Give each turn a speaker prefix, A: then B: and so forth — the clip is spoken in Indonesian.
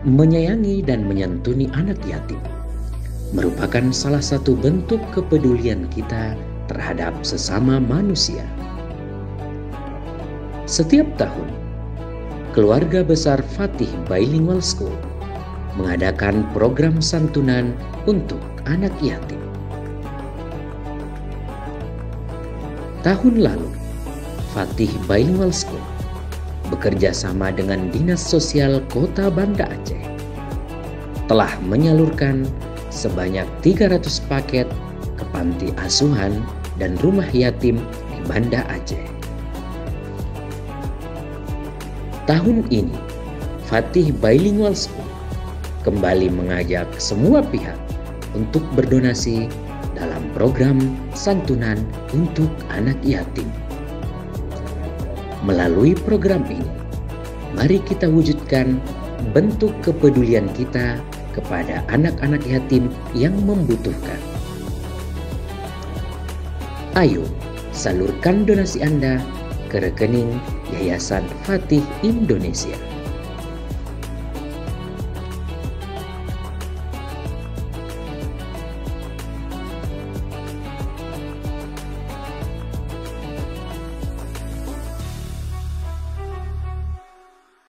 A: Menyayangi dan menyantuni anak yatim merupakan salah satu bentuk kepedulian kita terhadap sesama manusia. Setiap tahun, keluarga besar Fatih Bilingual School mengadakan program santunan untuk anak yatim. Tahun lalu, Fatih Bilingual School bekerja sama dengan Dinas Sosial Kota Banda Aceh telah menyalurkan sebanyak 300 paket ke panti asuhan dan rumah yatim di Banda Aceh. Tahun ini, Fatih Bilingual School kembali mengajak semua pihak untuk berdonasi dalam program santunan untuk anak yatim. Melalui program ini, mari kita wujudkan bentuk kepedulian kita kepada anak-anak yatim yang membutuhkan. Ayo, salurkan donasi Anda ke rekening Yayasan Fatih Indonesia.